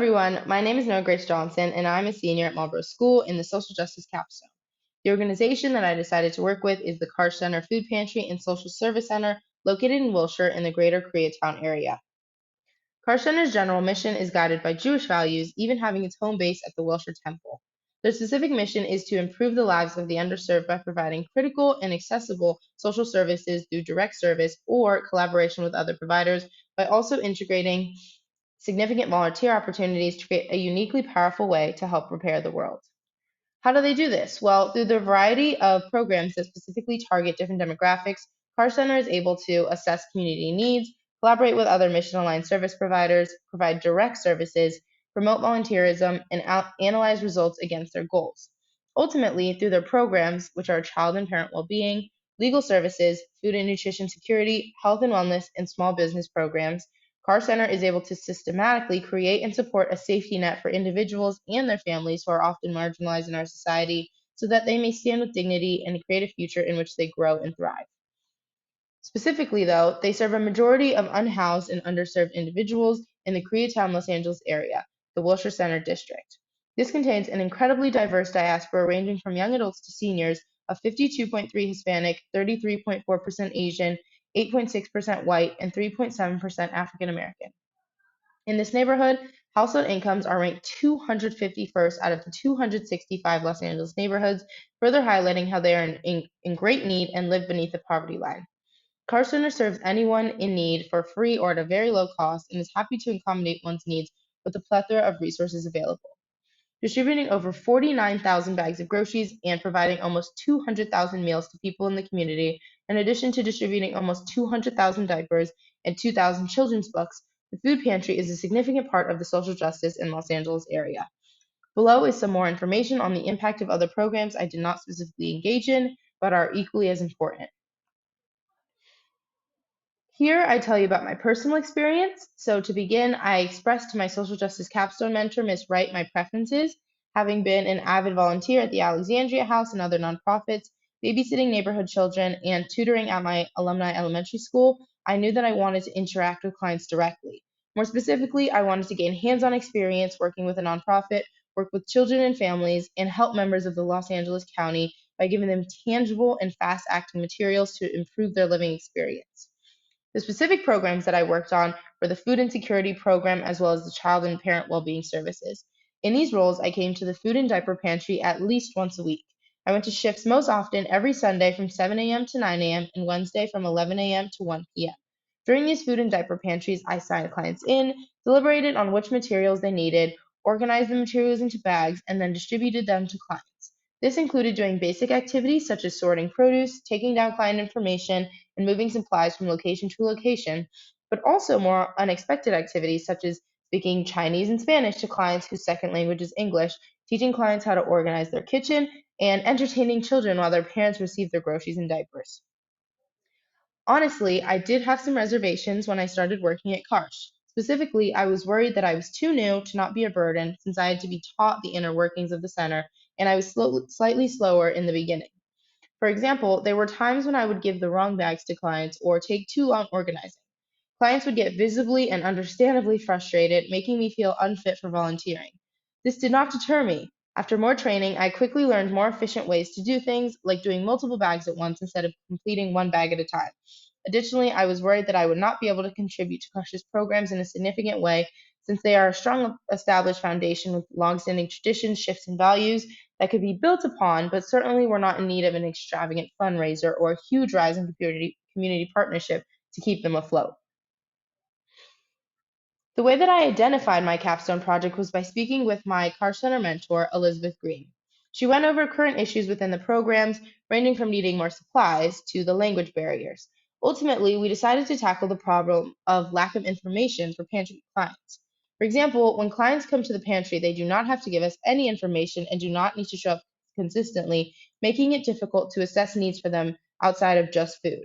everyone, my name is Noah Grace Johnson, and I'm a senior at Marlborough School in the Social Justice Capstone. The organization that I decided to work with is the Karsh Center Food Pantry and Social Service Center, located in Wilshire in the greater Koreatown area. Karsh Center's general mission is guided by Jewish values, even having its home base at the Wilshire Temple. Their specific mission is to improve the lives of the underserved by providing critical and accessible social services through direct service or collaboration with other providers, by also integrating significant volunteer opportunities to create a uniquely powerful way to help repair the world. How do they do this? Well, through the variety of programs that specifically target different demographics, Karsh Center is able to assess community needs, collaborate with other mission aligned service providers, provide direct services, promote volunteerism, and analyze results against their goals. Ultimately, through their programs, which are child and parent well being, legal services, food and nutrition security, health and wellness, and small business programs, Karsh Center is able to systematically create and support a safety net for individuals and their families who are often marginalized in our society so that they may stand with dignity and create a future in which they grow and thrive. Specifically, though, they serve a majority of unhoused and underserved individuals in the Koreatown, Los Angeles area, the Wilshire Center District. This contains an incredibly diverse diaspora ranging from young adults to seniors of 52.3% Hispanic, 33.4% Asian, 8.6% white, and 3.7% African American. In this neighborhood, household incomes are ranked 251st out of the 265 Los Angeles neighborhoods, further highlighting how they are in great need and live beneath the poverty line. Karsh Center serves anyone in need for free or at a very low cost and is happy to accommodate one's needs with a plethora of resources available, distributing over 49,000 bags of groceries and providing almost 200,000 meals to people in the community, in addition to distributing almost 200,000 diapers and 2,000 children's books. The food pantry is a significant part of the social justice in Los Angeles area. Below is some more information on the impact of other programs I did not specifically engage in, but are equally as important. Here I tell you about my personal experience. So to begin, I expressed to my social justice capstone mentor, Ms. Wright, my preferences. Having been an avid volunteer at the Alexandria House and other nonprofits, babysitting neighborhood children, and tutoring at my alumni elementary school, I knew that I wanted to interact with clients directly. More specifically, I wanted to gain hands-on experience working with a nonprofit, work with children and families, and help members of the Los Angeles County by giving them tangible and fast-acting materials to improve their living experience. The specific programs that I worked on were the food insecurity program as well as the child and parent well-being services. In these roles, I came to the food and diaper pantry at least once a week. I went to shifts most often every Sunday from 7 a.m. to 9 a.m. and Wednesday from 11 a.m. to 1 p.m. During these food and diaper pantries, I signed clients in, deliberated on which materials they needed, organized the materials into bags, and then distributed them to clients. This included doing basic activities such as sorting produce, taking down client information, and moving supplies from location to location, but also more unexpected activities such as speaking Chinese and Spanish to clients whose second language is English, teaching clients how to organize their kitchen, and entertaining children while their parents receive their groceries and diapers. Honestly, I did have some reservations when I started working at Karsh. Specifically, I was worried that I was too new to not be a burden since I had to be taught the inner workings of the center, and I was slightly slower in the beginning. For example, there were times when I would give the wrong bags to clients or take too long organizing. Clients would get visibly and understandably frustrated, making me feel unfit for volunteering. This did not deter me. After more training, I quickly learned more efficient ways to do things, like doing multiple bags at once instead of completing one bag at a time. Additionally, I was worried that I would not be able to contribute to Crush's programs in a significant way since they are a strong established foundation with long-standing traditions, shifts, and values that could be built upon, but certainly were not in need of an extravagant fundraiser or a huge rise in community partnership to keep them afloat. The way that I identified my capstone project was by speaking with my Karsh Center mentor, Elizabeth Green. She went over current issues within the programs, ranging from needing more supplies to the language barriers. Ultimately, we decided to tackle the problem of lack of information for pantry clients. For example, when clients come to the pantry, they do not have to give us any information and do not need to show up consistently, making it difficult to assess needs for them outside of just food.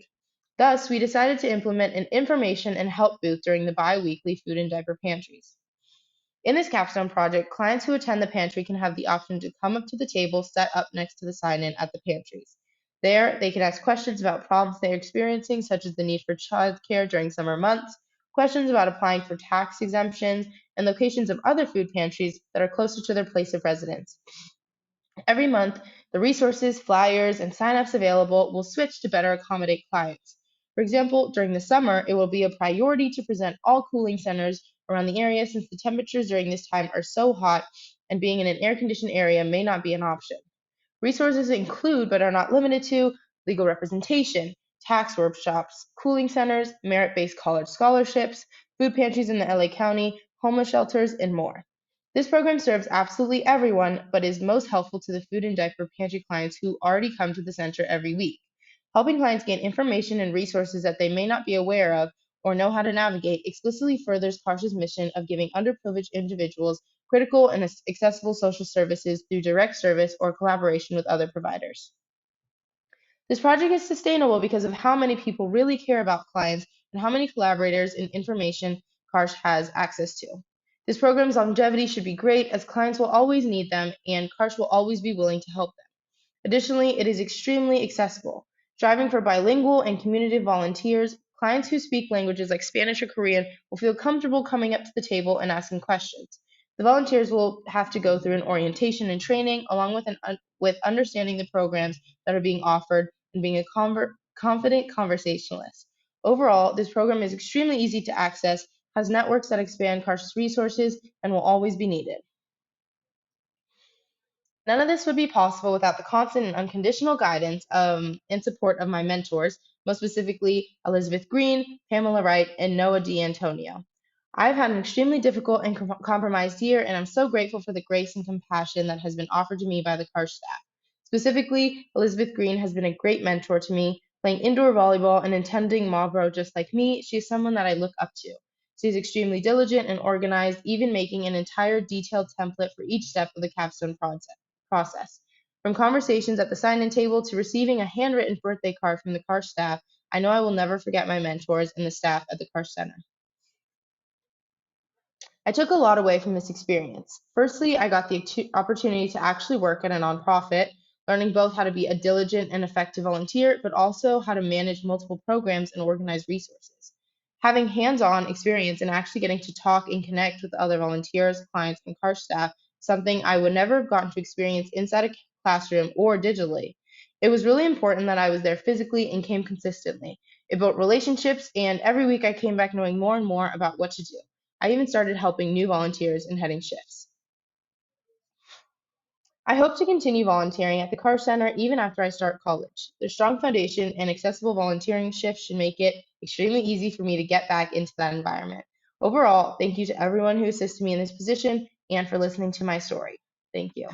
Thus, we decided to implement an information and help booth during the bi-weekly food and diaper pantries. In this capstone project, clients who attend the pantry can have the option to come up to the table set up next to the sign-in at the pantries. There, they can ask questions about problems they're experiencing, such as the need for childcare during summer months, questions about applying for tax exemptions, and locations of other food pantries that are closer to their place of residence. Every month, the resources, flyers, and signups available will switch to better accommodate clients. For example, during the summer, it will be a priority to present all cooling centers around the area since the temperatures during this time are so hot and being in an air conditioned area may not be an option. Resources include, but are not limited to, legal representation, tax workshops, cooling centers, merit based college scholarships, food pantries in the LA County, homeless shelters, and more. This program serves absolutely everyone, but is most helpful to the food and diaper pantry clients who already come to the center every week. Helping clients gain information and resources that they may not be aware of or know how to navigate explicitly furthers Karsh's mission of giving underprivileged individuals critical and accessible social services through direct service or collaboration with other providers. This project is sustainable because of how many people really care about clients and how many collaborators and information Karsh has access to. This program's longevity should be great as clients will always need them and Karsh will always be willing to help them. Additionally, it is extremely accessible, driving for bilingual and community volunteers. Clients who speak languages like Spanish or Korean will feel comfortable coming up to the table and asking questions. The volunteers will have to go through an orientation and training, along with understanding the programs that are being offered and being a confident conversationalist. Overall, this program is extremely easy to access, has networks that expand Karsh's resources, and will always be needed. None of this would be possible without the constant and unconditional guidance and support of my mentors, most specifically Elizabeth Green, Pamela Wright, and Noah D'Antonio. I've had an extremely difficult and compromised year, and I'm so grateful for the grace and compassion that has been offered to me by the Karsh staff. Specifically, Elizabeth Green has been a great mentor to me, playing indoor volleyball and attending Marlborough just like me. She is someone that I look up to. She is extremely diligent and organized, even making an entire detailed template for each step of the capstone process. From conversations at the sign-in table to receiving a handwritten birthday card from the Karsh staff, I know I will never forget my mentors and the staff at the Karsh Center. I took a lot away from this experience. Firstly, I got the opportunity to actually work at a nonprofit, learning both how to be a diligent and effective volunteer, but also how to manage multiple programs and organize resources. Having hands-on experience and actually getting to talk and connect with other volunteers, clients, and Karsh staff, something I would never have gotten to experience inside a classroom or digitally. It was really important that I was there physically and came consistently. It built relationships, and every week I came back knowing more and more about what to do. I even started helping new volunteers and heading shifts. I hope to continue volunteering at the Karsh Center even after I start college. Their strong foundation and accessible volunteering shifts should make it extremely easy for me to get back into that environment. Overall, thank you to everyone who assisted me in this position and for listening to my story. Thank you.